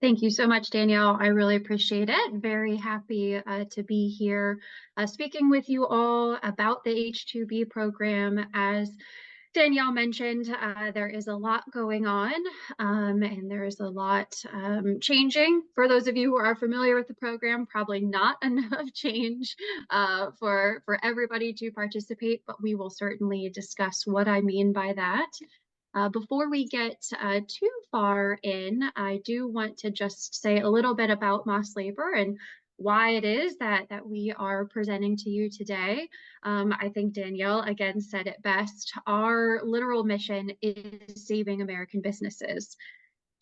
Thank you so much, Danielle. I really appreciate it. Very happy to be here speaking with you all about the H-2B program. As Danielle mentioned, there is a lot going on and there is a lot changing. For those of you who are familiar with the program, probably not enough change for everybody to participate, but we will certainly discuss what I mean by that. Before we get too far in, I do want to just say a little bit about Moss Labor and why it is that we are presenting to you today. I think Danielle again said it best. Our literal mission is saving American businesses.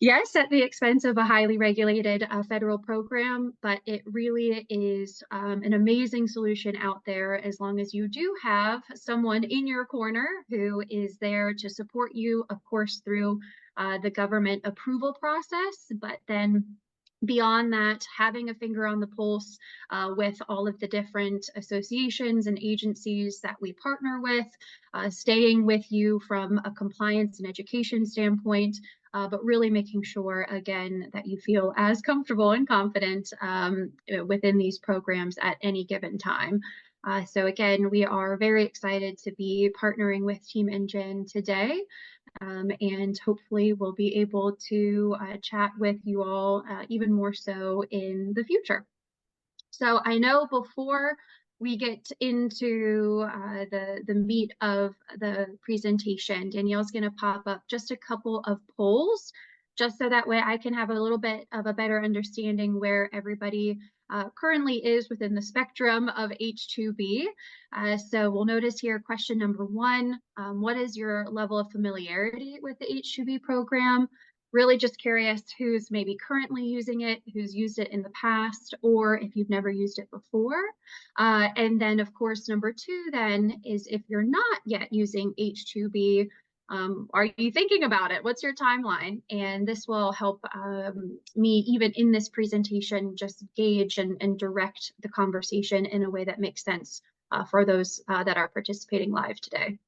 Yes, at the expense of a highly regulated federal program, but it really is an amazing solution out there as long as you do have someone in your corner who is there to support you, of course, through the government approval process, but then beyond that, having a finger on the pulse with all of the different associations and agencies that we partner with, staying with you from a compliance and education standpoint, but really making sure, again, that you feel as comfortable and confident within these programs at any given time. So again, we are very excited to be partnering with Team Engine today. And hopefully we'll be able to chat with you all even more so in the future. So I know before we get into the meat of the presentation, Danielle's going to pop up just a couple of polls, just so that way I can have a little bit of a better understanding where everybody currently is within the spectrum of H-2B. So we'll notice here question number one, what is your level of familiarity with the H-2B program? Really just curious who's maybe currently using it, who's used it in the past, or if you've never used it before. And then, of course, number two then is if you're not yet using H-2B, are you thinking about it? What's your timeline? And this will help me, even in this presentation, just gauge and direct the conversation in a way that makes sense for those that are participating live today.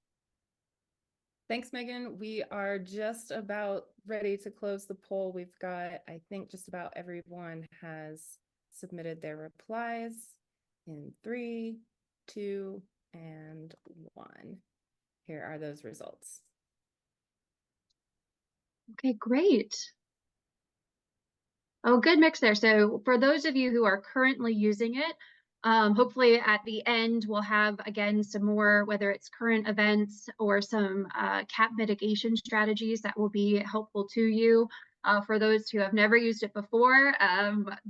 Thanks, Megan. We are just about ready to close the poll. We've got, I think just about everyone has submitted their replies in 3, 2, and 1. Here are those results. Okay, great. Oh, good mix there. So for those of you who are currently using it, hopefully at the end we'll have, again, some more, whether it's current events or some CAP mitigation strategies that will be helpful to you. For those who have never used it before,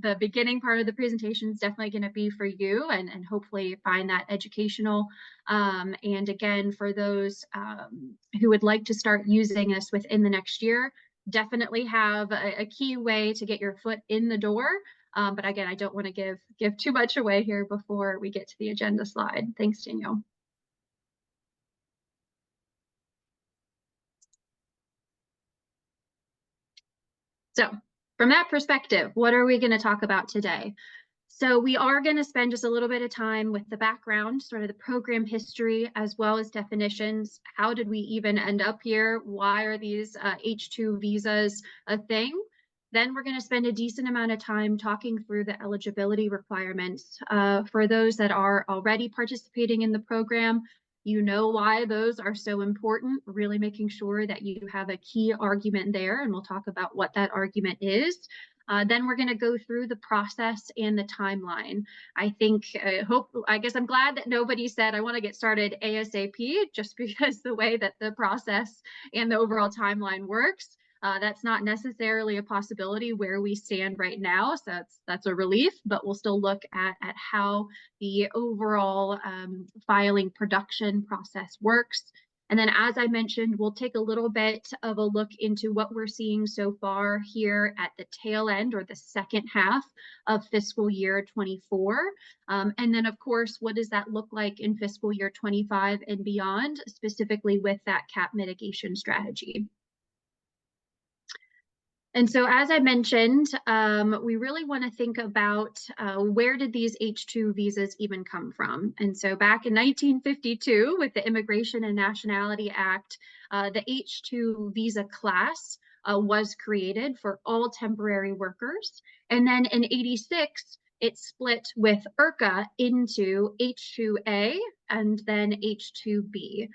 the beginning part of the presentation is definitely going to be for you and hopefully find that educational. And again, for those who would like to start using this within the next year, definitely have a key way to get your foot in the door. But again, I don't want to give too much away here before we get to the agenda slide. Thanks, Danielle. So from that perspective, what are we going to talk about today? So we are going to spend just a little bit of time with the background, sort of the program history, as well as definitions. How did we even end up here? Why are these H-2 visas a thing? Then we're going to spend a decent amount of time talking through the eligibility requirements for those that are already participating in the program. You know why those are so important, really making sure that you have a key argument there, and we'll talk about what that argument is. Then we're going to go through the process and the timeline. I guess I'm glad that nobody said, I want to get started ASAP, just because the way that the process and the overall timeline works. That's not necessarily a possibility where we stand right now, so that's a relief, but we'll still look at how the overall filing production process works. And then, as I mentioned, we'll take a little bit of a look into what we're seeing so far here at the tail end, or the second half of fiscal year 24. And then, of course, what does that look like in fiscal year 25 and beyond, specifically with that CAP mitigation strategy? And so, as I mentioned, we really want to think about where did these H-2 visas even come from? And so back in 1952, with the Immigration and Nationality Act, the H-2 visa class was created for all temporary workers. And then in 86, it split with IRCA into H-2A and then H-2B.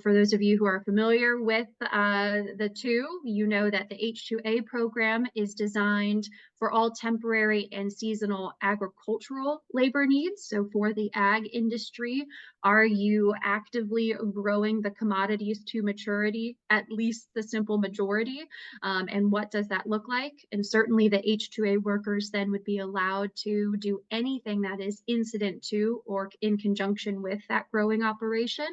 For those of you who are familiar with the two, you know that the H-2A program is designed for all temporary and seasonal agricultural labor needs. So for the ag industry, are you actively growing the commodities to maturity, at least the simple majority? And what does that look like? And certainly the H-2A workers then would be allowed to do anything that is incident to or in conjunction with that growing operation.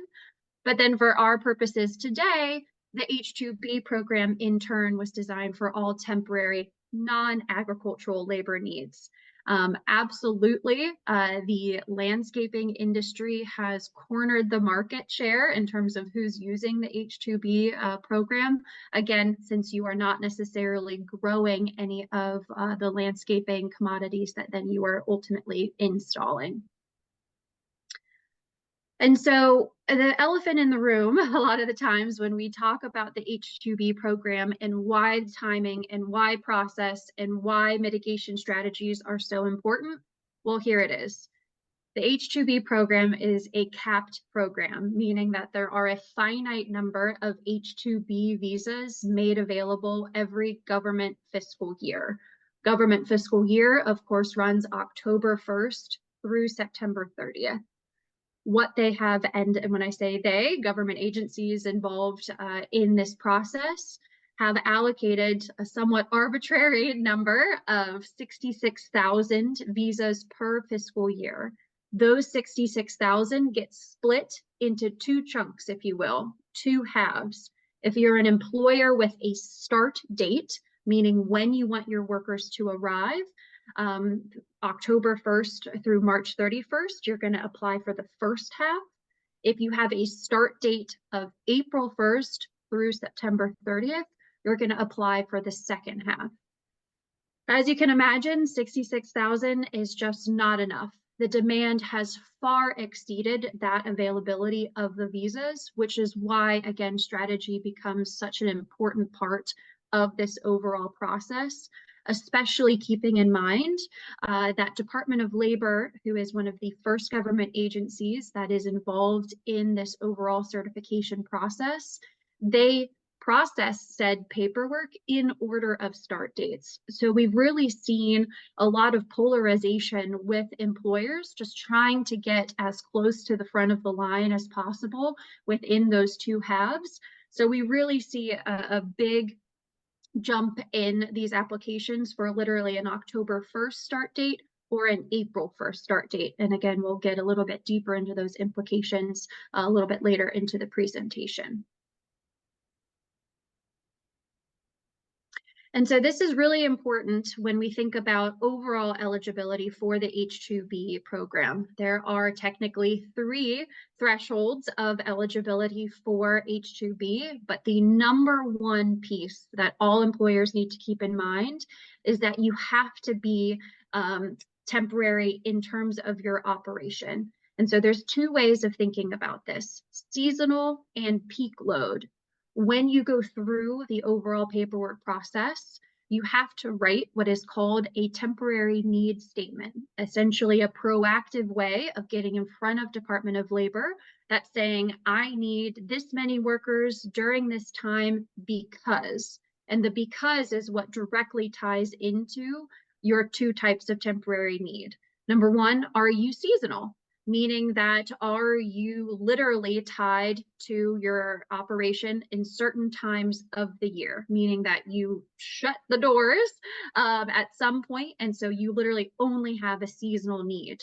But then for our purposes today, the H-2B program in turn was designed for all temporary non-agricultural labor needs. Absolutely, the landscaping industry has cornered the market share in terms of who's using the H-2B program. Again, since you are not necessarily growing any of the landscaping commodities that then you are ultimately installing. And so the elephant in the room, a lot of the times when we talk about the H-2B program and why timing and why process and why mitigation strategies are so important, well, here it is. The H-2B program is a capped program, meaning that there are a finite number of H-2B visas made available every government fiscal year. Government fiscal year, of course, runs October 1st through September 30th. What they have, and when I say they, government agencies involved in this process have allocated a somewhat arbitrary number of 66,000 visas per fiscal year. Those 66,000 get split into two chunks, if you will, two halves. If you're an employer with a start date, meaning when you want your workers to arrive, October 1st through March 31st, you're going to apply for the first half. If you have a start date of April 1st through September 30th, you're going to apply for the second half. As you can imagine, 66,000 is just not enough. The demand has far exceeded that availability of the visas, which is why, again, strategy becomes such an important part of this overall process, especially keeping in mind that Department of Labor, who is one of the first government agencies that is involved in this overall certification process, they process said paperwork in order of start dates. So we've really seen a lot of polarization with employers just trying to get as close to the front of the line as possible within those two halves. So we really see a big jump in these applications for literally an October 1st start date or an April 1st start date. And again, we'll get a little bit deeper into those implications a little bit later into the presentation. And so this is really important when we think about overall eligibility for the H-2B program. There are technically 3 thresholds of eligibility for H-2B, but the number one piece that all employers need to keep in mind is that you have to be temporary in terms of your operation. And so there's 2 ways of thinking about this: seasonal and peak load. When you go through the overall paperwork process, you have to write what is called a temporary need statement, essentially a proactive way of getting in front of Department of Labor that's saying, I need this many workers during this time because, and the because is what directly ties into your 2 types of temporary need. Number 1, are you seasonal? Meaning that are you literally tied to your operation in certain times of the year, meaning that you shut the doors at some point, and so you literally only have a seasonal need.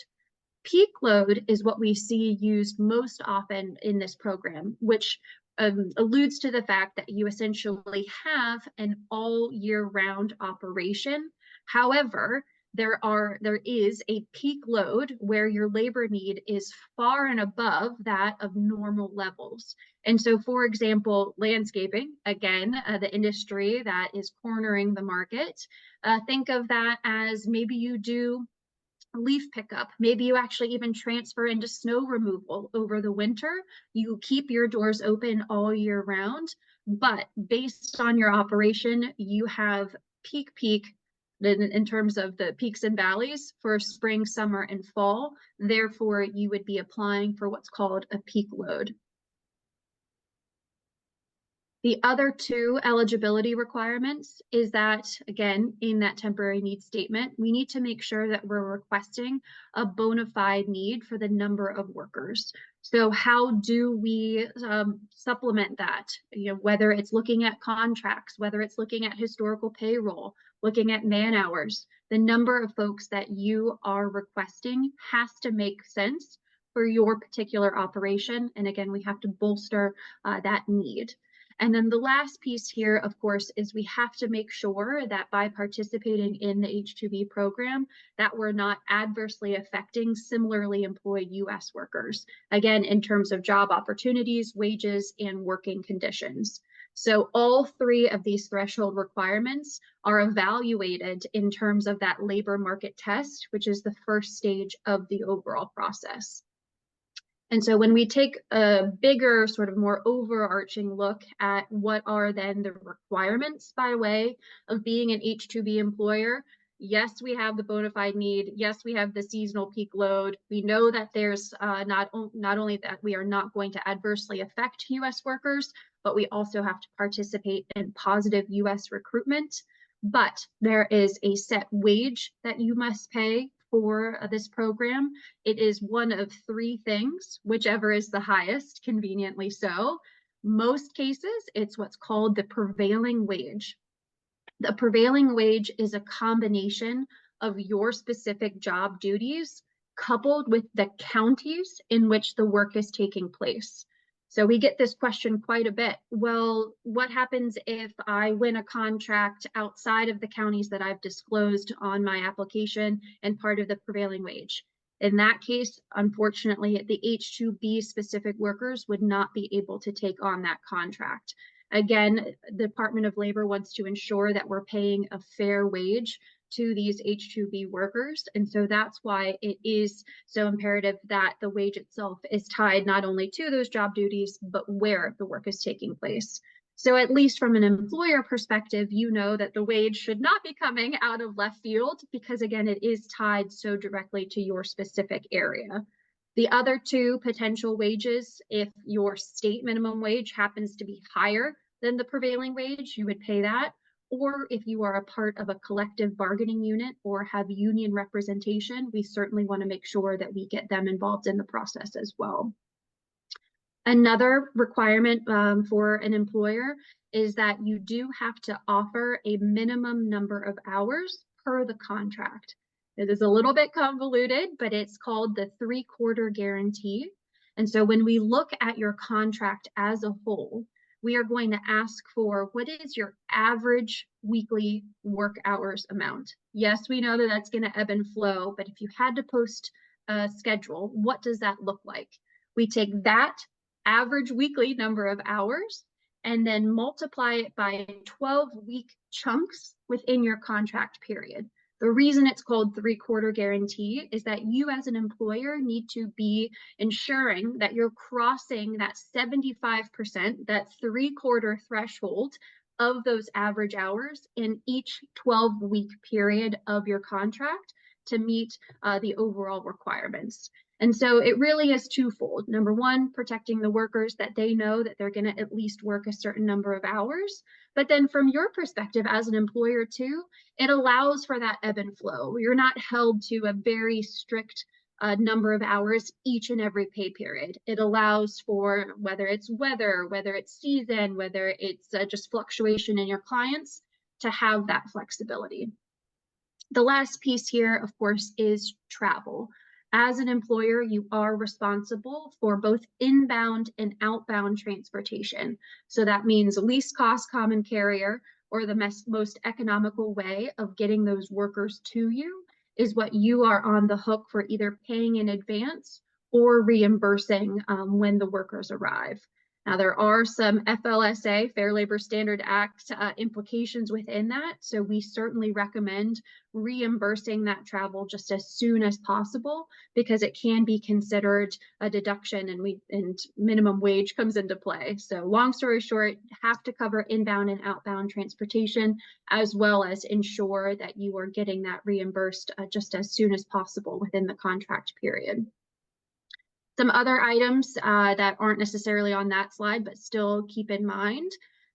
Peak load is what we see used most often in this program, which alludes to the fact that you essentially have an all year round operation. However, there is a peak load where your labor need is far and above that of normal levels. And so, for example, landscaping, again, the industry that is cornering the market, think of that as maybe you do leaf pickup. Maybe you actually even transfer into snow removal over the winter. You keep your doors open all year round. But based on your operation, you have peak in terms of the peaks and valleys for spring, summer, and fall. Therefore, you would be applying for what's called a peak load. The other two eligibility requirements is that, again, in that temporary need statement, we need to make sure that we're requesting a bona fide need for the number of workers. So how do we supplement that? Whether it's looking at contracts, whether it's looking at historical payroll, looking at man hours, the number of folks that you are requesting has to make sense for your particular operation. And again, we have to bolster that need. And then the last piece here, of course, is we have to make sure that by participating in the H-2B program, that we're not adversely affecting similarly employed U.S. workers, again, in terms of job opportunities, wages, and working conditions. So all three of these threshold requirements are evaluated in terms of that labor market test, which is the first stage of the overall process. And so when we take a bigger, sort of more overarching look at what are then the requirements by way of being an H-2B employer, yes, we have the bona fide need. Yes, we have the seasonal peak load. We know that there's not only that we are not going to adversely affect U.S. workers, but we also have to participate in positive U.S. recruitment. But there is a set wage that you must pay for this program. It is one of three things, whichever is the highest, conveniently so. Most cases, it's what's called the prevailing wage. The prevailing wage is a combination of your specific job duties coupled with the counties in which the work is taking place. So we get this question quite a bit. Well, what happens if I win a contract outside of the counties that I've disclosed on my application and part of the prevailing wage? In that case, unfortunately, the H-2B specific workers would not be able to take on that contract. Again, the Department of Labor wants to ensure that we're paying a fair wage to these H-2B workers. And so that's why it is so imperative that the wage itself is tied not only to those job duties, but where the work is taking place. So at least from an employer perspective, you know that the wage should not be coming out of left field because, again, it is tied so directly to your specific area. The other two potential wages, if your state minimum wage happens to be higher than the prevailing wage, you would pay that. Or if you are a part of a collective bargaining unit or have union representation, we certainly want to make sure that we get them involved in the process as well. Another requirement for an employer is that you do have to offer a minimum number of hours per the contract. It is a little bit convoluted, but it's called the 3/4 guarantee. And so when we look at your contract as a whole, we are going to ask for what is your average weekly work hours amount. Yes, we know that that's going to ebb and flow, but if you had to post a schedule, what does that look like? We take that average weekly number of hours and then multiply it by 12-week chunks within your contract period. The reason it's called 3/4 guarantee is that you as an employer need to be ensuring that you're crossing that 75%, that 3/4 threshold of those average hours in each 12-week period of your contract to meet the overall requirements. And so it really is twofold. Number one, protecting the workers that they know that they're going to at least work a certain number of hours. But then from your perspective as an employer too, it allows for that ebb and flow. You're not held to a very strict number of hours each and every pay period. It allows for whether it's weather, whether it's season, whether it's just fluctuation in your clients, to have that flexibility. The last piece here, of course, is travel. As an employer, you are responsible for both inbound and outbound transportation. So that means least cost common carrier, or the most economical way of getting those workers to you, is what you are on the hook for either paying in advance or reimbursing when the workers arrive. Now, there are some FLSA, Fair Labor Standard Act, implications within that. So we certainly recommend reimbursing that travel just as soon as possible, because it can be considered a deduction, and minimum wage comes into play. So long story short, have to cover inbound and outbound transportation, as well as ensure that you are getting that reimbursed just as soon as possible within the contract period. Some other items that aren't necessarily on that slide, but still keep in mind,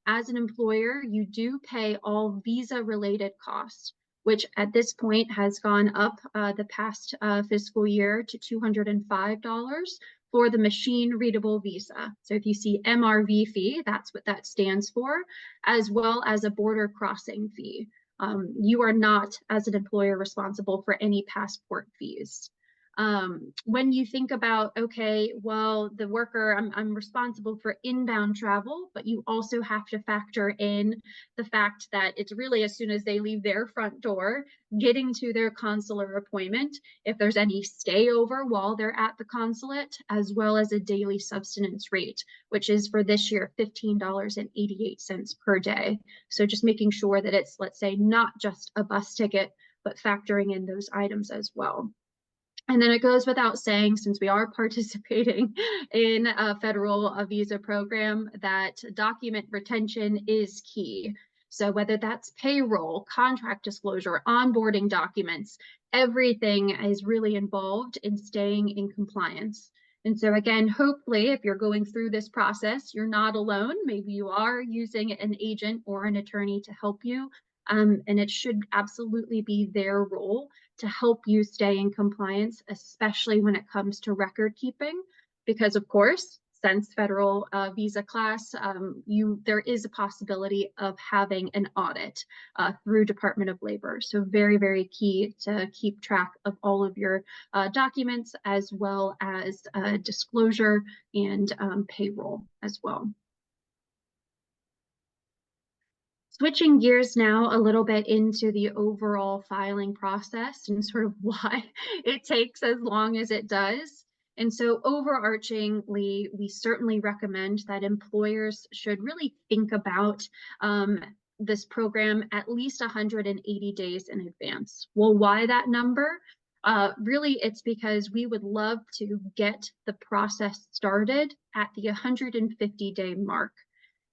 as an employer, you do pay all visa-related costs, which at this point has gone up the past fiscal year to $205 for the machine-readable visa. So if you see MRV fee, that's what that stands for, as well as a border crossing fee. You are not, as an employer, responsible for any passport fees. When you think about, okay, well, the worker, I'm responsible for inbound travel, but you also have to factor in the fact that it's really as soon as they leave their front door, getting to their consular appointment, if there's any stayover while they're at the consulate, as well as a daily subsistence rate, which is for this year $15.88 per day. So just making sure that it's, let's say, not just a bus ticket, but factoring in those items as well. And then it goes without saying, since we are participating in a federal visa program, that document retention is key. So whether that's payroll, contract disclosure, onboarding documents, everything is really involved in staying in compliance. And so again, hopefully, if you're going through this process, you're not alone. Maybe you are using an agent or an attorney to help you. And it should absolutely be their role to help you stay in compliance, especially when it comes to record keeping, because of course, since federal visa class, there is a possibility of having an audit through Department of Labor. So very, very key to keep track of all of your documents, as well as disclosure and payroll as well. Switching gears now a little bit into the overall filing process and sort of why it takes as long as it does. And so overarchingly, we certainly recommend that employers should really think about this program at least 180 days in advance. Well, why that number? Really, it's because we would love to get the process started at the 150-day mark.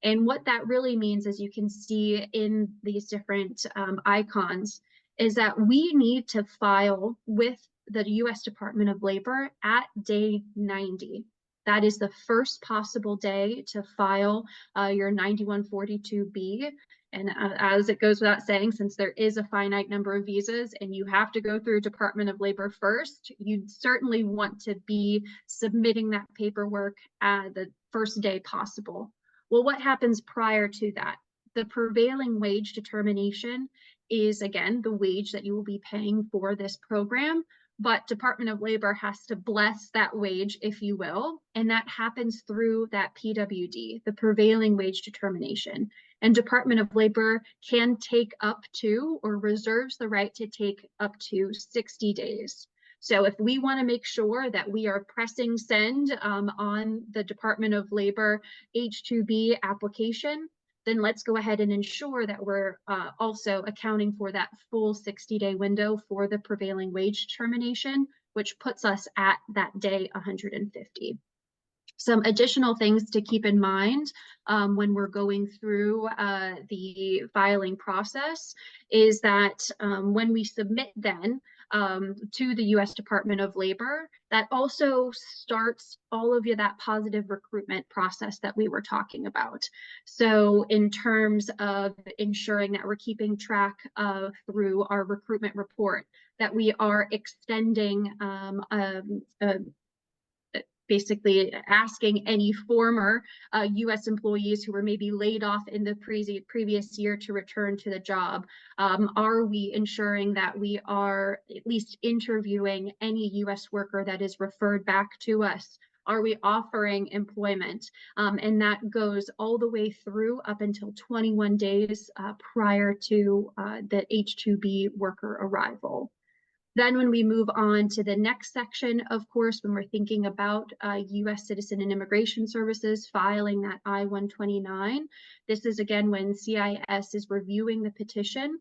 And what that really means, as you can see in these different icons, is that we need to file with the US Department of Labor at day 90. That is the first possible day to file your 9142B. And as it goes without saying, since there is a finite number of visas and you have to go through Department of Labor first, you'd certainly want to be submitting that paperwork the first day possible. Well, what happens prior to that? The prevailing wage determination is, again, the wage that you will be paying for this program, but Department of Labor has to bless that wage, if you will, and that happens through that PWD, the prevailing wage determination. And Department of Labor can take up to, or reserves the right to take up to 60 days. So if we want to make sure that we are pressing send on the Department of Labor H-2B application, then let's go ahead and ensure that we're also accounting for that full 60-day window for the prevailing wage determination, which puts us at that day 150. Some additional things to keep in mind when we're going through the filing process is that when we submit then to the US Department of Labor, that also starts all of that positive recruitment process that we were talking about. So in terms of ensuring that we're keeping track through our recruitment report, that we are extending basically asking any former US employees who were maybe laid off in the previous year to return to the job. Are we ensuring that we are at least interviewing any US worker that is referred back to us? Are we offering employment? And that goes all the way through up until 21 days prior to the H-2B worker arrival. Then when we move on to the next section, of course, when we're thinking about U.S. Citizen and Immigration Services filing that I-129, this is again when CIS is reviewing the petition.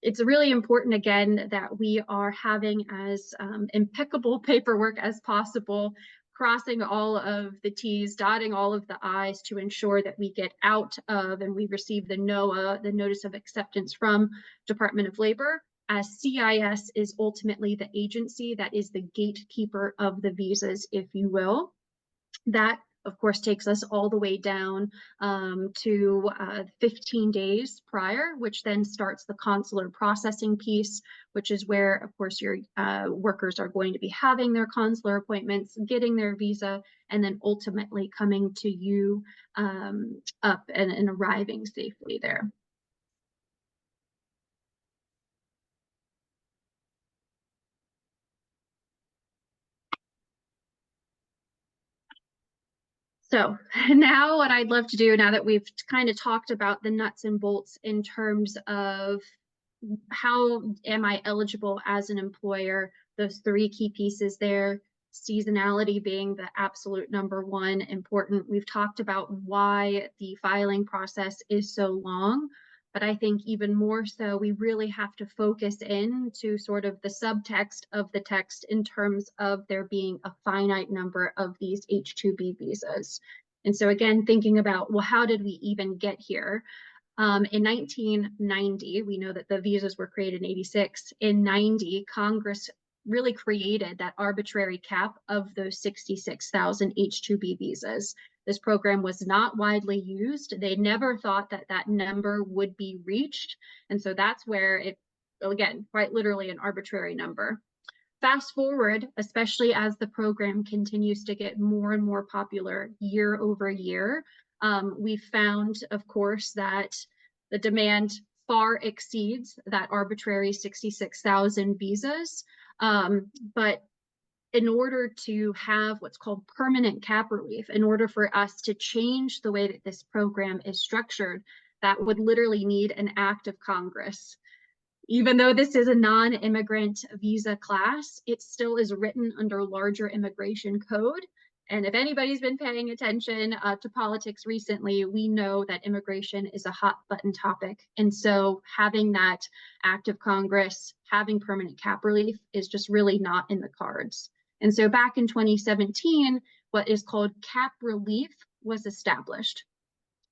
It's really important, again, that we are having as impeccable paperwork as possible, crossing all of the T's, dotting all of the I's to ensure that we get out of and we receive the NOAA, the Notice of Acceptance from Department of Labor, as CIS is ultimately the agency that is the gatekeeper of the visas, if you will. That, of course, takes us all the way down to 15 days prior, which then starts the consular processing piece, which is where, of course, your workers are going to be having their consular appointments, getting their visa, and then ultimately coming to you up and arriving safely there. So now what I'd love to do, now that we've kind of talked about the nuts and bolts in terms of how am I eligible as an employer, those three key pieces there, seasonality being the absolute number one important. We've talked about why the filing process is so long, but I think even more so, we really have to focus in to sort of the subtext of the text in terms of there being a finite number of these H-2B visas. And so again, thinking about, well, how did we even get here? In 1990, we know that the visas were created in 86. In 90, Congress really created that arbitrary cap of those 66,000 H-2B visas. This program was not widely used. They never thought that that number would be reached. And so that's where it, again, quite literally an arbitrary number. Fast forward, especially as the program continues to get more and more popular year over year, we found, of course, that the demand far exceeds that arbitrary 66,000 visas. But in order to have what's called permanent cap relief, in order for us to change the way that this program is structured, that would literally need an act of Congress. Even though this is a non-immigrant visa class, it still is written under larger immigration code. And if anybody's been paying attention to politics recently, we know that immigration is a hot button topic. And so having that act of Congress, having permanent cap relief is just really not in the cards. And so back in 2017, what is called cap relief was established,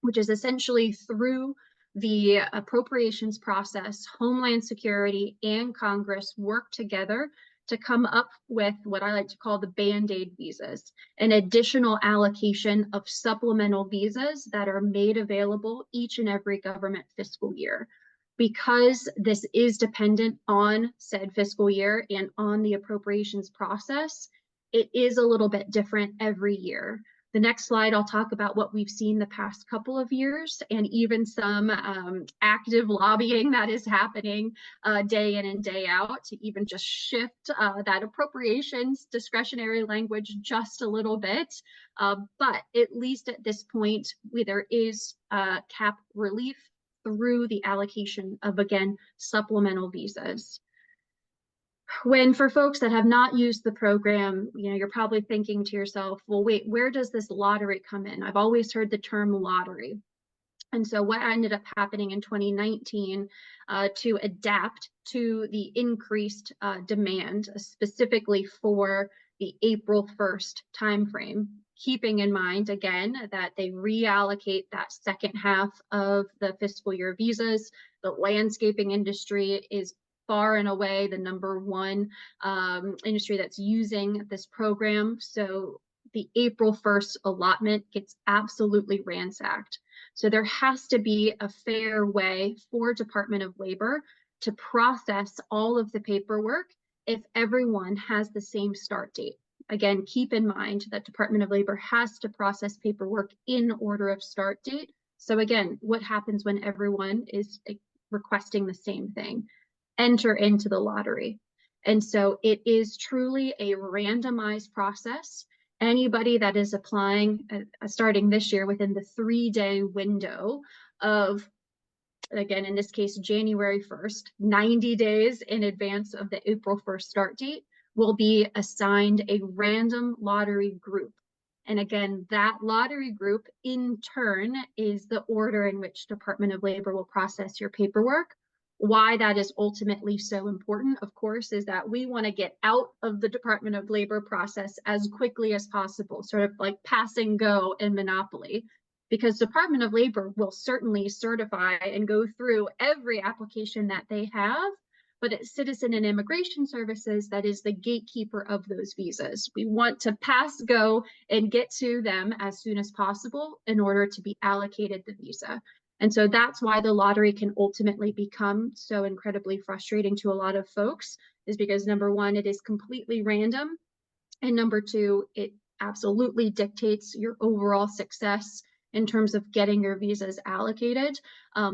which is essentially through the appropriations process, Homeland Security and Congress work together to come up with what I like to call the Band-Aid visas, an additional allocation of supplemental visas that are made available each and every government fiscal year. Because this is dependent on said fiscal year and on the appropriations process, it is a little bit different every year. The next slide, I'll talk about what we've seen the past couple of years and even some active lobbying that is happening day in and day out to even just shift that appropriations discretionary language just a little bit. But at least at this point, there is cap relief through the allocation of, again, supplemental visas. When for folks that have not used the program, you're probably thinking to yourself, well, wait, where does this lottery come in? I've always heard the term lottery. And so what ended up happening in 2019 to adapt to the increased demand, specifically for the April 1st timeframe, keeping in mind, again, that they reallocate that second half of the fiscal year visas. The landscaping industry is far and away the number one industry that's using this program. So the April 1st allotment gets absolutely ransacked. So there has to be a fair way for Department of Labor to process all of the paperwork if everyone has the same start date. Again, keep in mind that Department of Labor has to process paperwork in order of start date. So again, what happens when everyone is requesting the same thing? Enter into the lottery. And so it is truly a randomized process. Anybody that is applying starting this year within the 3-day window of again, in this case, January 1st, 90 days in advance of the April 1st start date, will be assigned a random lottery group. And again, that lottery group in turn is the order in which Department of Labor will process your paperwork. Why that is ultimately so important, of course, is that we want to get out of the Department of Labor process as quickly as possible, sort of like passing go in Monopoly, because Department of Labor will certainly certify and go through every application that they have, but it's Citizen and Immigration Services that is the gatekeeper of those visas. We want to pass go and get to them as soon as possible in order to be allocated the visa. And so that's why the lottery can ultimately become so incredibly frustrating to a lot of folks, is because number one, it is completely random. And number two, it absolutely dictates your overall success in terms of getting your visas allocated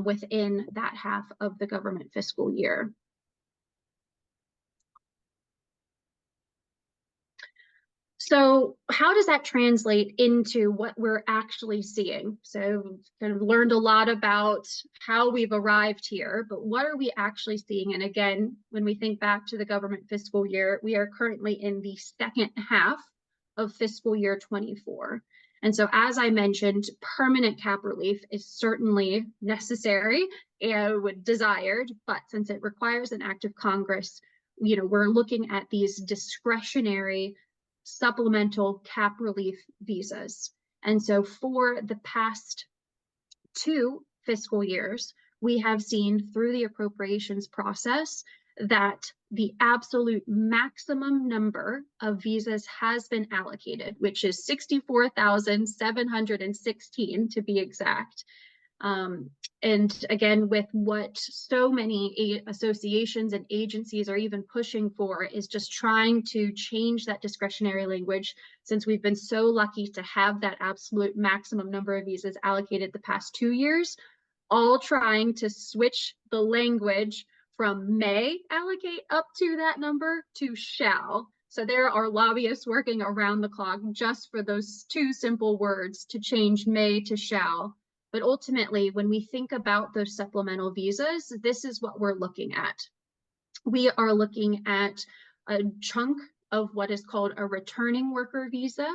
within that half of the government fiscal year. So how does that translate into what we're actually seeing? So kind of learned a lot about how we've arrived here, but what are we actually seeing? And again, when we think back to the government fiscal year, we are currently in the second half of fiscal year 24. And so, as I mentioned, permanent cap relief is certainly necessary and desired, but since it requires an act of Congress, we're looking at these discretionary supplemental cap relief visas. And so for the past 2 fiscal years, we have seen through the appropriations process that the absolute maximum number of visas has been allocated, which is 64,716 to be exact. And again, with what so many associations and agencies are even pushing for is just trying to change that discretionary language, since we've been so lucky to have that absolute maximum number of visas allocated the past 2 years, all trying to switch the language from may allocate up to that number to shall. So there are lobbyists working around the clock just for those 2 simple words to change may to shall. But ultimately, when we think about those supplemental visas, this is what we're looking at. We are looking at a chunk of what is called a returning worker visa.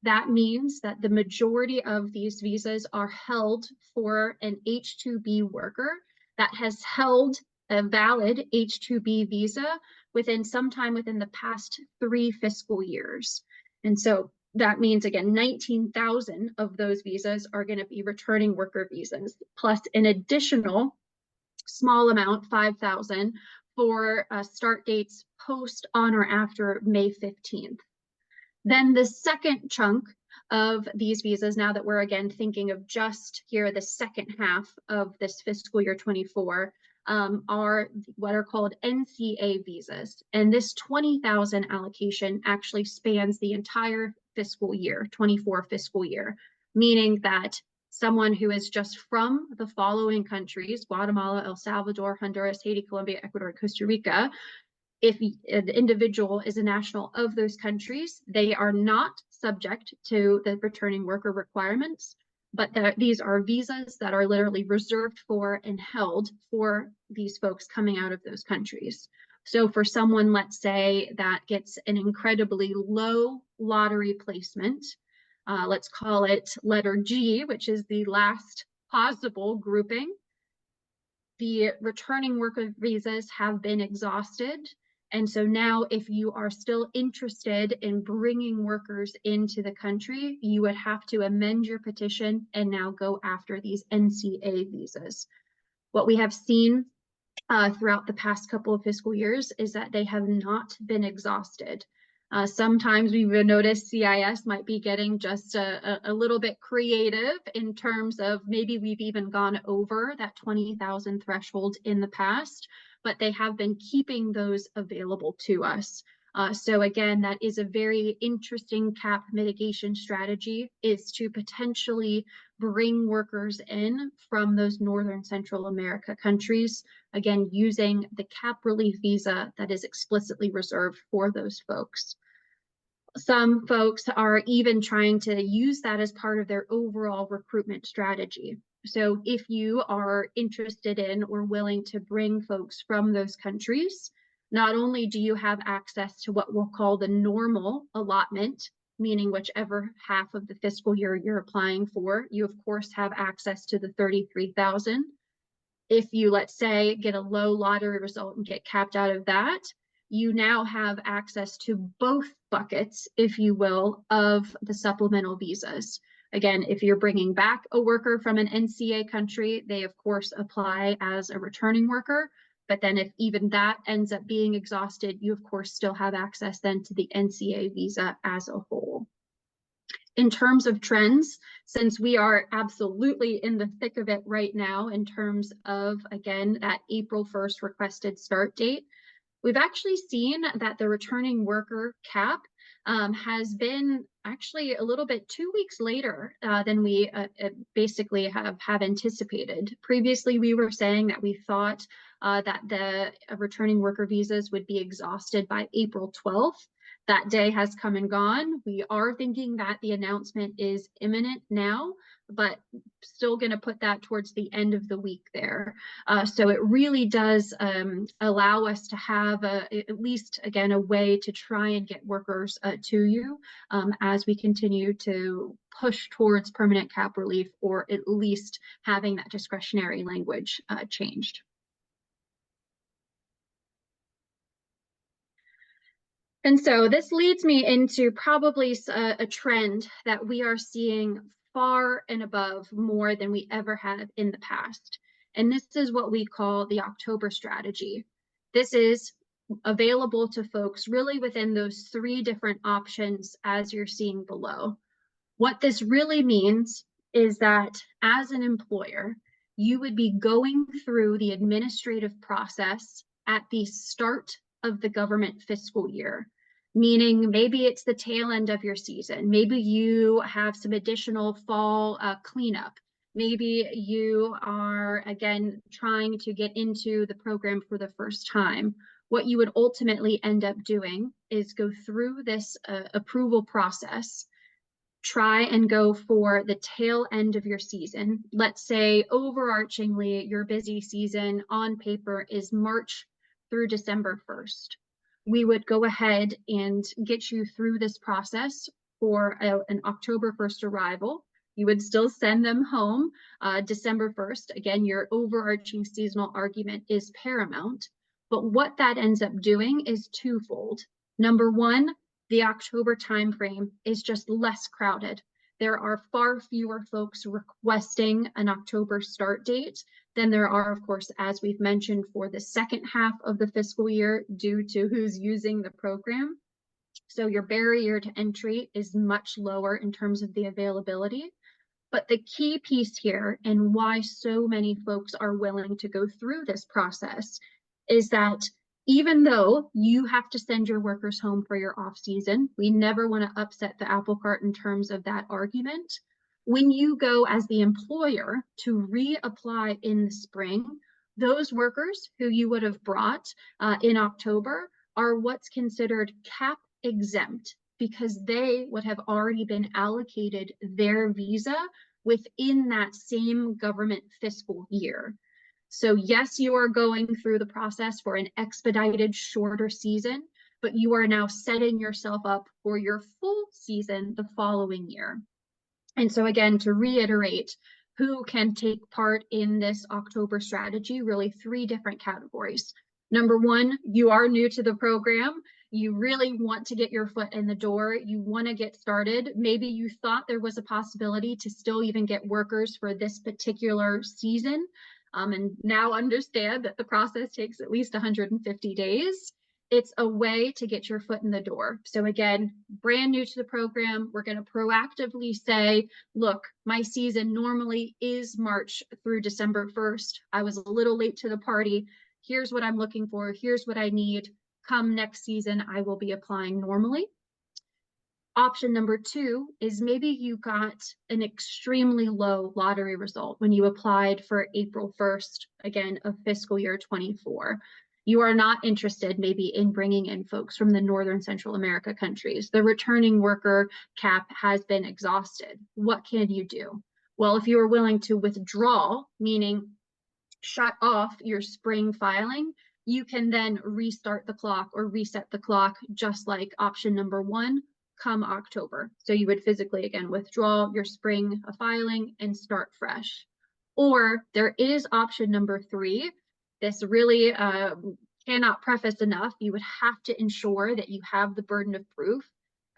That means that the majority of these visas are held for an H-2B worker that has held a valid H-2B visa sometime within the past 3 fiscal years. And so that means, again, 19,000 of those visas are going to be returning worker visas, plus an additional small amount, 5,000, for start dates post, on, or after May 15th. Then the second chunk of these visas, now that we're again thinking of just here the second half of this fiscal year 24, are what are called NCA visas. And this 20,000 allocation actually spans the entire fiscal year, 24 fiscal year, meaning that someone who is just from the following countries, Guatemala, El Salvador, Honduras, Haiti, Colombia, Ecuador, and Costa Rica, if an individual is a national of those countries, they are not subject to the returning worker requirements, but these are visas that are literally reserved for and held for these folks coming out of those countries. So for someone, let's say, that gets an incredibly low lottery placement, let's call it letter G, which is the last possible grouping, the returning worker visas have been exhausted. And so now, if you are still interested in bringing workers into the country, you would have to amend your petition and now go after these NCA visas. What we have seen throughout the past couple of fiscal years is that they have not been exhausted. Sometimes we would notice CIS might be getting just a little bit creative in terms of maybe we've even gone over that 20,000 threshold in the past, but they have been keeping those available to us. So again, that is a very interesting cap mitigation strategy, is to potentially bring workers in from those Northern Central America countries, again, using the cap relief visa that is explicitly reserved for those folks. Some folks are even trying to use that as part of their overall recruitment strategy. So if you are interested in or willing to bring folks from those countries, not only do you have access to what we'll call the normal allotment, meaning whichever half of the fiscal year you're applying for, you of course have access to the 33,000. If you, let's say, get a low lottery result and get capped out of that, you now have access to both buckets, if you will, of the supplemental visas. Again, if you're bringing back a worker from an NCA country, they of course apply as a returning worker. But then if even that ends up being exhausted, you of course still have access then to the NCA visa as a whole. In terms of trends, since we are absolutely in the thick of it right now in terms of, again, that April 1st requested start date, we've actually seen that the returning worker cap has been actually a little bit 2 weeks later than we basically have anticipated. Previously, we were saying that we thought that the returning worker visas would be exhausted by April 12th. That day has come and gone. We are thinking that the announcement is imminent now, but still going to put that towards the end of the week there. So it really does allow us to have at least, again, a way to try and get workers to you as we continue to push towards permanent cap relief, or at least having that discretionary language changed. And so this leads me into probably a trend that we are seeing far and above more than we ever have in the past. And this is what we call the October strategy. This is available to folks really within those three different options as you're seeing below. What this really means is that as an employer, you would be going through the administrative process at the start of the government fiscal year, meaning maybe it's the tail end of your season. Maybe you have some additional fall cleanup. Maybe you are, again, trying to get into the program for the first time. What you would ultimately end up doing is go through this approval process, try and go for the tail end of your season. Let's say overarchingly, your busy season on paper is March through December 1st. We would go ahead and get you through this process for an October 1st arrival. You would still send them home December 1st. Again, your overarching seasonal argument is paramount. But what that ends up doing is twofold. Number one, the October timeframe is just less crowded. There are far fewer folks requesting an October start date than there are, of course, as we've mentioned, for the second half of the fiscal year due to who's using the program. So your barrier to entry is much lower in terms of the availability. But the key piece here, and why so many folks are willing to go through this process, is that even though you have to send your workers home for your off season, we never want to upset the apple cart in terms of that argument. When you go as the employer to reapply in the spring, those workers who you would have brought in October are what's considered cap exempt, because they would have already been allocated their visa within that same government fiscal year. So yes, you are going through the process for an expedited, shorter season, but you are now setting yourself up for your full season the following year. And so again, to reiterate, who can take part in this October strategy, really three different categories. Number one, you are new to the program. You really want to get your foot in the door. You want to get started. Maybe you thought there was a possibility to still even get workers for this particular season. And now understand that the process takes at least 150 days. It's a way to get your foot in the door. So again, brand new to the program, we're going to proactively say, look, my season normally is March through December 1st. I was a little late to the party. Here's what I'm looking for. Here's what I need. Come next season, I will be applying normally. Option number two is maybe you got an extremely low lottery result when you applied for April 1st, again, of fiscal year 24. You are not interested maybe in bringing in folks from the Northern Central America countries. The returning worker cap has been exhausted. What can you do? Well, if you are willing to withdraw, meaning shut off your spring filing, you can then restart the clock or reset the clock, just like option number one, come October. So you would physically, again, withdraw your spring filing and start fresh. Or there is option number three. This really cannot preface enough. You would have to ensure that you have the burden of proof,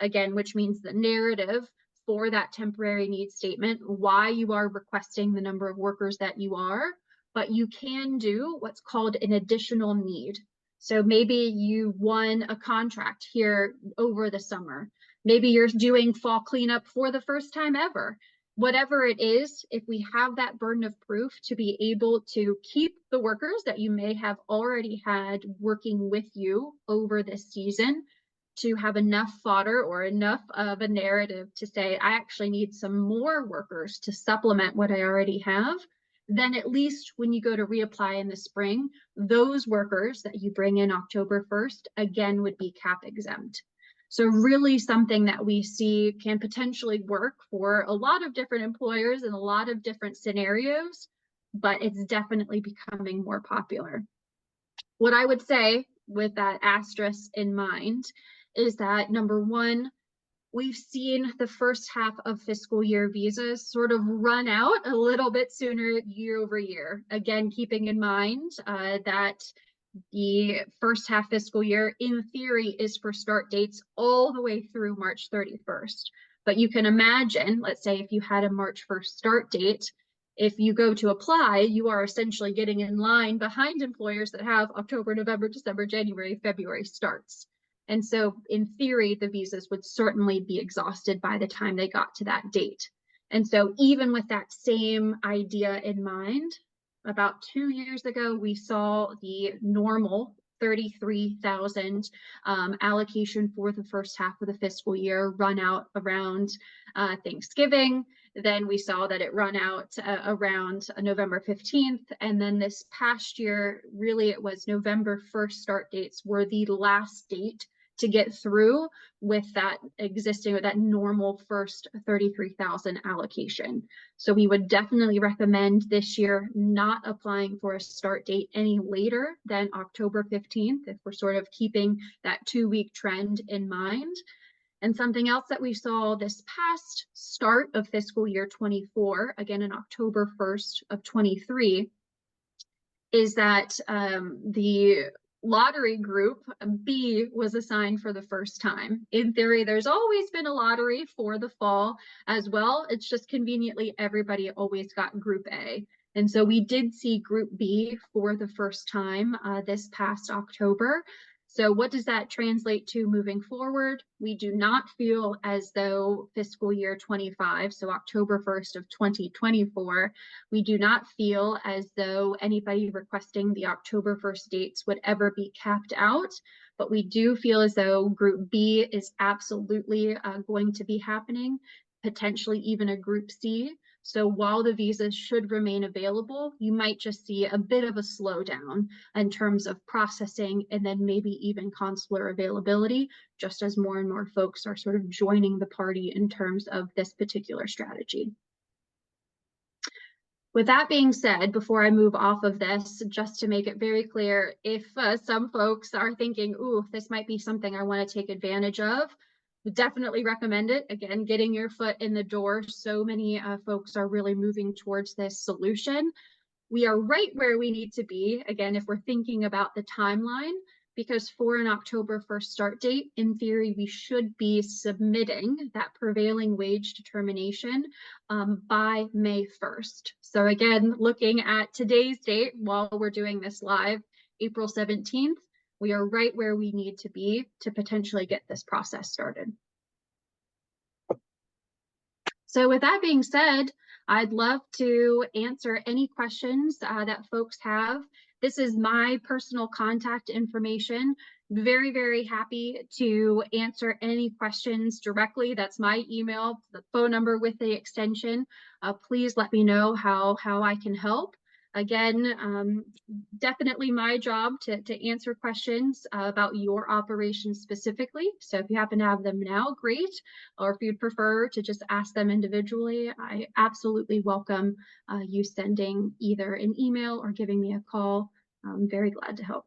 again, which means the narrative for that temporary need statement, why you are requesting the number of workers that you are, but you can do what's called an additional need. So maybe you won a contract here over the summer. Maybe you're doing fall cleanup for the first time ever. Whatever it is, if we have that burden of proof to be able to keep the workers that you may have already had working with you over this season, to have enough fodder or enough of a narrative to say, I actually need some more workers to supplement what I already have, then at least when you go to reapply in the spring, those workers that you bring in October 1st, again, would be cap exempt. So really something that we see can potentially work for a lot of different employers in a lot of different scenarios, but it's definitely becoming more popular. What I would say with that asterisk in mind is that number one, we've seen the first half of fiscal year visas sort of run out a little bit sooner year over year. Again, keeping in mind that the first half fiscal year, in theory, is for start dates all the way through March 31st. But you can imagine, let's say if you had a March 1st start date, if you go to apply, you are essentially getting in line behind employers that have October, November, December, January, February starts. And so in theory, the visas would certainly be exhausted by the time they got to that date. And so even with that same idea in mind, about 2 years ago, we saw the normal 33,000 allocation for the first half of the fiscal year run out around Thanksgiving. Then we saw that it run out around November 15th. And then this past year, really it was November 1st start dates were the last date to get through with that existing, with that normal first 33,000 allocation. So we would definitely recommend this year not applying for a start date any later than October 15th, if we're sort of keeping that 2-week trend in mind. And something else that we saw this past start of fiscal year 24, again in October 1st of 23, is that the lottery group B was assigned for the first time. In theory, there's always been a lottery for the fall as well. It's just conveniently everybody always got group A. And so we did see group B for the first time this past October. So what does that translate to moving forward? We do not feel as though fiscal year 25, so October 1st of 2024, we do not feel as though anybody requesting the October 1st dates would ever be capped out, but we do feel as though Group B is absolutely going to be happening, potentially even a Group C. So while the visas should remain available, you might just see a bit of a slowdown in terms of processing and then maybe even consular availability, just as more and more folks are sort of joining the party in terms of this particular strategy. With that being said, before I move off of this, just to make it very clear, if some folks are thinking, ooh, this might be something I want to take advantage of, definitely recommend it. Again, getting your foot in the door. So many folks are really moving towards this solution. We are right where we need to be, again, if we're thinking about the timeline, because for an October 1st start date, in theory, we should be submitting that prevailing wage determination by May 1st. So again, looking at today's date while we're doing this live, April 17th, we are right where we need to be to potentially get this process started. So with that being said, I'd love to answer any questions that folks have. This is my personal contact information. Very, very happy to answer any questions directly. That's my email, the phone number with the extension. Please let me know how I can help. again, definitely my job to answer questions about your operation specifically. So if you happen to have them now, great. Or if you'd prefer to just ask them individually, I absolutely welcome you sending either an email or giving me a call. I'm very glad to help.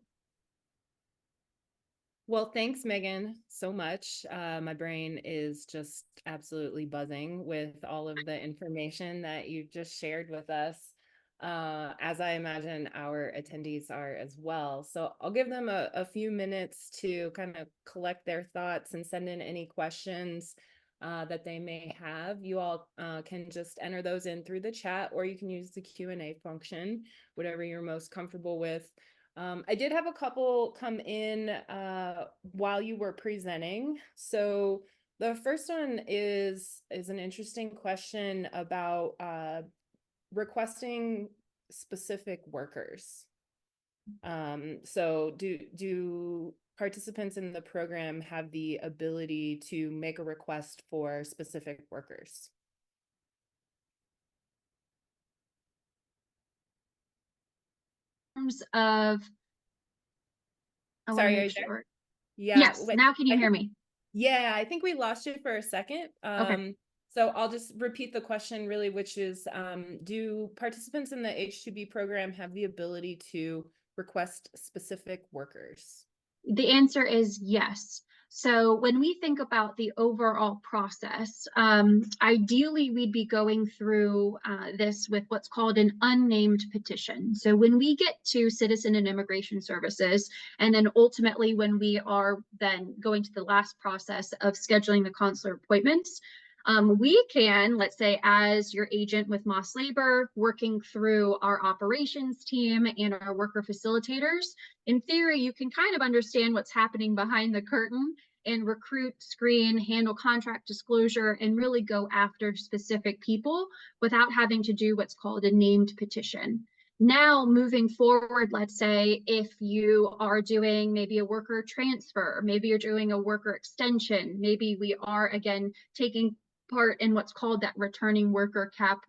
Well, thanks, Megan, so much. My brain is just absolutely buzzing with all of the information that you just shared with us, as I imagine our attendees are as well. So I'll give them a few minutes to kind of collect their thoughts and send in any questions that they may have. You all can just enter those in through the chat, or you can use the Q&A function, whatever you're most comfortable with. I did have a couple come in while you were presenting. So the first one is an interesting question about requesting specific workers. So do participants in the program have the ability to make a request for specific workers? In terms of, I want to Sorry, are make you there? sure. Yeah, Yes, wait, now can you I hear think me? Yeah, I think we lost you for a second. Okay. So I'll just repeat the question really, which is, do participants in the H-2B program have the ability to request specific workers? The answer is yes. So when we think about the overall process, ideally we'd be going through this with what's called an unnamed petition. So when we get to Citizen and Immigration Services, and then ultimately when we are then going to the last process of scheduling the consular appointments, we can, let's say, as your agent with Moss Labor, working through our operations team and our worker facilitators, in theory, you can kind of understand what's happening behind the curtain and recruit, screen, handle contract disclosure, and really go after specific people without having to do what's called a named petition. Now, moving forward, let's say if you are doing maybe a worker transfer, maybe you're doing a worker extension, maybe we are again taking part in what's called that returning worker cap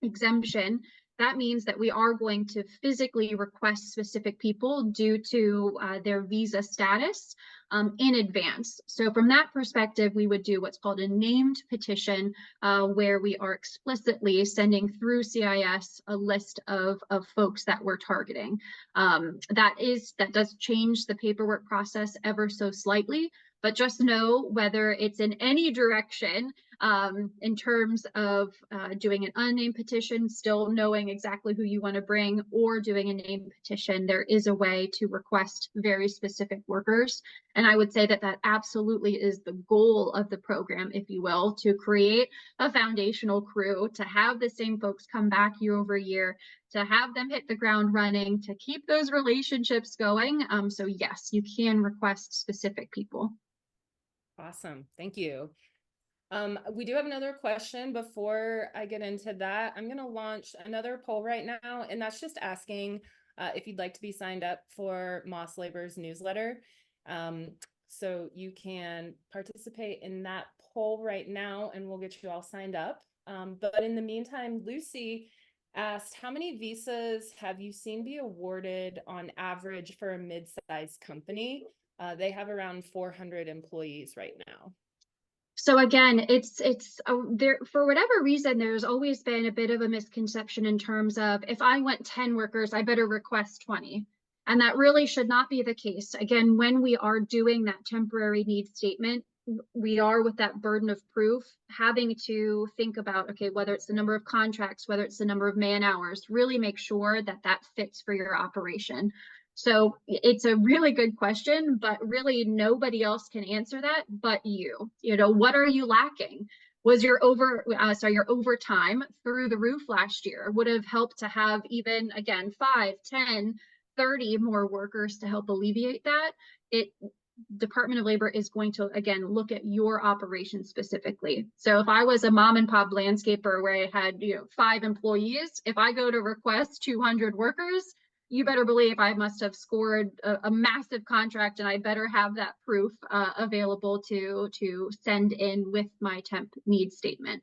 exemption. That means that we are going to physically request specific people due to their visa status in advance. So from that perspective, we would do what's called a named petition, where we are explicitly sending through CIS a list of folks that we're targeting. That does change the paperwork process ever so slightly, but just know whether it's in any direction, in terms of doing an unnamed petition, still knowing exactly who you want to bring, or doing a named petition, there is a way to request very specific workers. And I would say that that absolutely is the goal of the program, if you will, to create a foundational crew, to have the same folks come back year over year, to have them hit the ground running, to keep those relationships going. So yes, you can request specific people. Awesome, thank you. We do have another question. Before I get into that, I'm going to launch another poll right now, and that's just asking if you'd like to be signed up for Moss Labor's newsletter. So you can participate in that poll right now, and we'll get you all signed up. But in the meantime, Lucy asked, how many visas have you seen be awarded on average for a mid-sized company? They have around 400 employees right now. So again, it's there, for whatever reason, there's always been a bit of a misconception in terms of, if I want 10 workers, I better request 20. And that really should not be the case. Again, when we are doing that temporary need statement, we are, with that burden of proof, having to think about, okay, whether it's the number of contracts, whether it's the number of man hours, really make sure that that fits for your operation. So it's a really good question, but really nobody else can answer that but you. You know, what are you lacking? Was your your overtime through the roof last year? Would have helped to have even, again, 5, 10, 30 more workers to help alleviate that. Department of Labor is going to, again, look at your operation specifically. So if I was a mom and pop landscaper where I had, 5 employees, if I go to request 200 workers, you better believe I must have scored a massive contract, and I better have that proof available to send in with my temp need statement.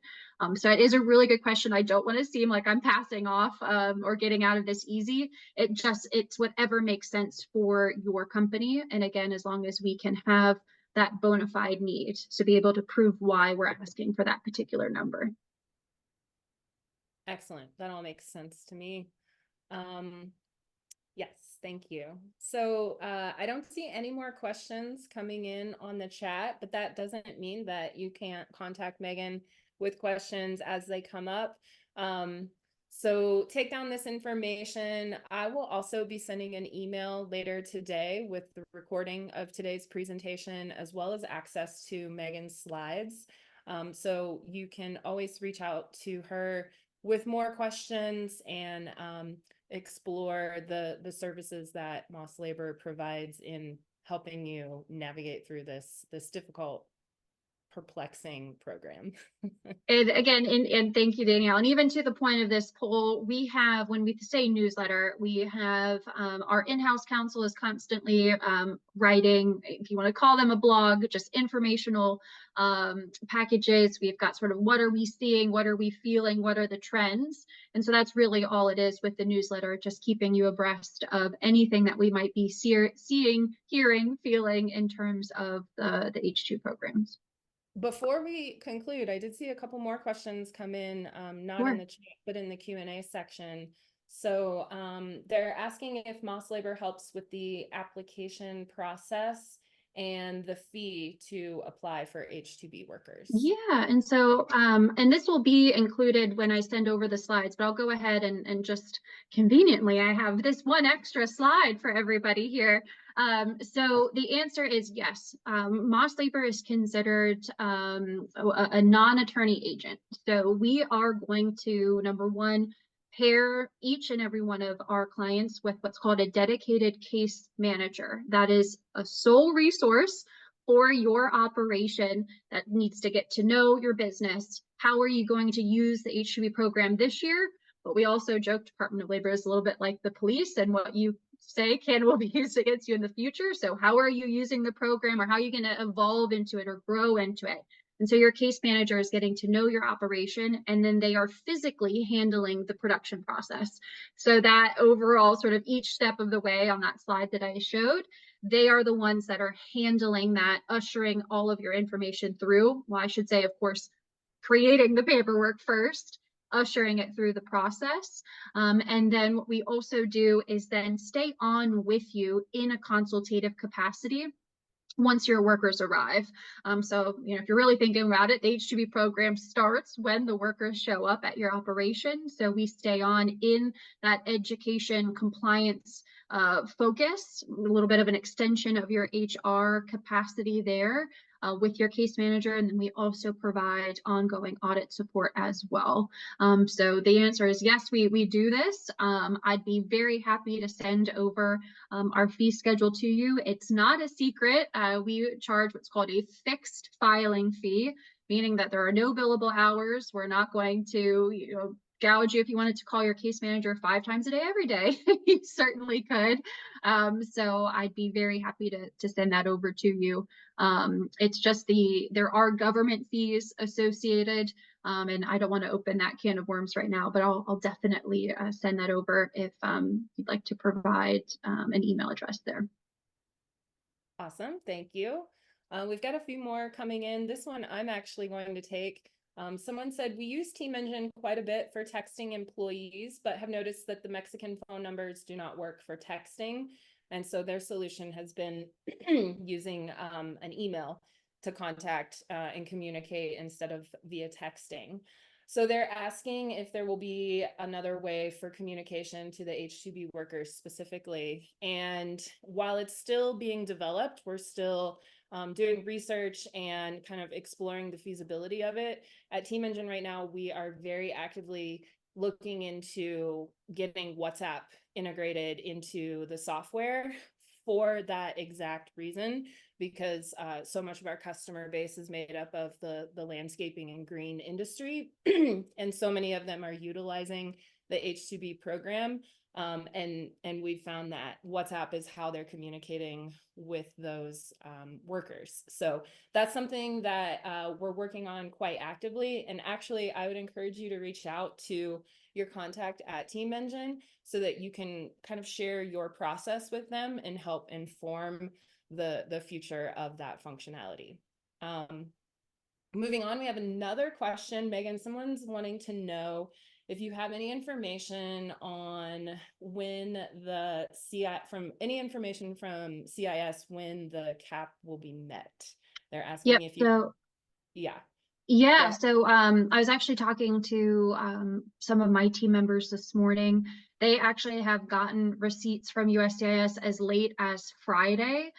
So it is a really good question. I don't want to seem like I'm passing off or getting out of this easy. It's whatever makes sense for your company. And again, as long as we can have that bona fide need to be able to prove why we're asking for that particular number. Excellent. That all makes sense to me. Yes, thank you. So I don't see any more questions coming in on the chat, but that doesn't mean that you can't contact Megan with questions as they come up. So take down this information. I will also be sending an email later today with the recording of today's presentation, as well as access to Megan's slides. So you can always reach out to her with more questions and explore the services that Moss Labor provides in helping you navigate through this difficult, perplexing program. And again, and thank you, Danielle. And even to the point of this poll, we have, when we say newsletter, we have our in-house counsel is constantly writing, if you want to call them a blog, just informational packages. We've got sort of what are we seeing, what are we feeling, what are the trends. And so that's really all it is with the newsletter, just keeping you abreast of anything that we might be seeing, hearing, feeling in terms of the H-2 programs. Before we conclude, I did see a couple more questions come in, not Sure. in the chat, but in the Q&A section. So they're asking if Moss Labor helps with the application process and the fee to apply for H-2B workers. Yeah, and so, and this will be included when I send over the slides, but I'll go ahead and just conveniently, I have this one extra slide for everybody here. So the answer is yes. Moss Labor is considered a non-attorney agent. So we are going to, number one, pair each and every one of our clients with what's called a dedicated case manager. That is a sole resource for your operation that needs to get to know your business. How are you going to use the H-2B program this year? But we also joke Department of Labor is a little bit like the police, and what you say can will be used against you in the future. So how are you using the program, or how are you going to evolve into it or grow into it? And so your case manager is getting to know your operation, and then they are physically handling the production process. So that overall sort of each step of the way on that slide that I showed, they are the ones that are handling that, ushering all of your information through. Well, I should say, of course, creating the paperwork first, ushering it through the process. And then what we also do is then stay on with you in a consultative capacity once your workers arrive. So, if you're really thinking about it, the H-2B program starts when the workers show up at your operation. So we stay on in that education compliance focus, a little bit of an extension of your HR capacity there with your case manager. And then we also provide ongoing audit support as well. So the answer is yes, we do this. I'd be very happy to send over our fee schedule to you. It's not a secret. We charge what's called a fixed filing fee, meaning that there are no billable hours. We're not going to, gouge you if you wanted to call your case manager 5 times a day every day. You certainly could. So I'd be very happy to send that over to you. It's just there are government fees associated, and I don't want to open that can of worms right now, but I'll definitely send that over if you'd like to provide an email address there. Awesome, thank you. We've got a few more coming in. This one I'm actually going to take. Someone said, we use Team Engine quite a bit for texting employees, but have noticed that the Mexican phone numbers do not work for texting. And so their solution has been using an email to contact and communicate instead of via texting. So they're asking if there will be another way for communication to the H-2B workers specifically. And while it's still being developed, we're still doing research and kind of exploring the feasibility of it. At Team Engine right now, we are very actively looking into getting WhatsApp integrated into the software for that exact reason, because so much of our customer base is made up of the landscaping and green industry, and so many of them are utilizing the H-2B program. And we found that WhatsApp is how they're communicating with those workers. So that's something that we're working on quite actively. And actually, I would encourage you to reach out to your contact at Team Engine so that you can kind of share your process with them and help inform the future of that functionality. Moving on, we have another question. Megan, someone's wanting to know if you have any information on when the any information from CIS when the cap will be met. They're Yep. asking if you, So yeah, go yeah, ahead. so I was actually talking to some of my team members this morning. They actually have gotten receipts from USCIS as late as Friday.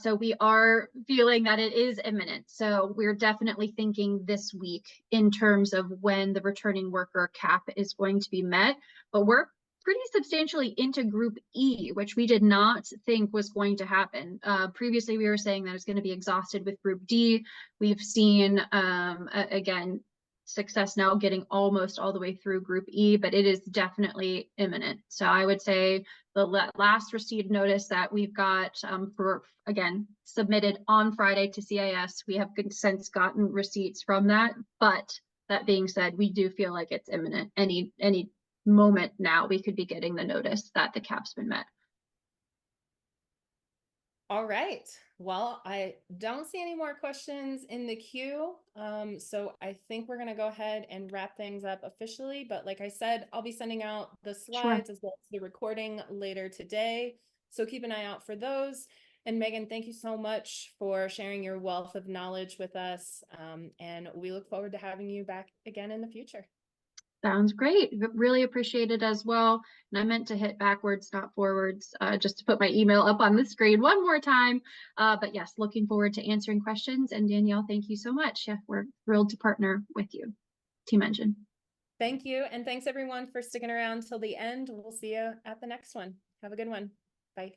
So we are feeling that it is imminent. So we're definitely thinking this week in terms of when the returning worker cap is going to be met. But we're pretty substantially into Group E, which we did not think was going to happen. Previously, we were saying that it's going to be exhausted with Group D. We've seen, again, success now getting almost all the way through Group E, but it is definitely imminent. So I would say the last received notice that we've got for, again, submitted on Friday to CIS, we have since gotten receipts from that. But that being said, we do feel like it's imminent. Any moment now, we could be getting the notice that the cap's been met. All right. Well, I don't see any more questions in the queue. So I think we're going to go ahead and wrap things up officially. But like I said, I'll be sending out the Sure. slides as well as the recording later today. So keep an eye out for those. And Megan, thank you so much for sharing your wealth of knowledge with us. And we look forward to having you back again in the future. Sounds great. Really appreciate it as well. And I meant to hit backwards, not forwards, just to put my email up on the screen one more time. But yes, looking forward to answering questions. And Danielle, thank you so much. Yeah, we're thrilled to partner with you, Team Engine. Thank you. And thanks everyone for sticking around till the end. We'll see you at the next one. Have a good one. Bye.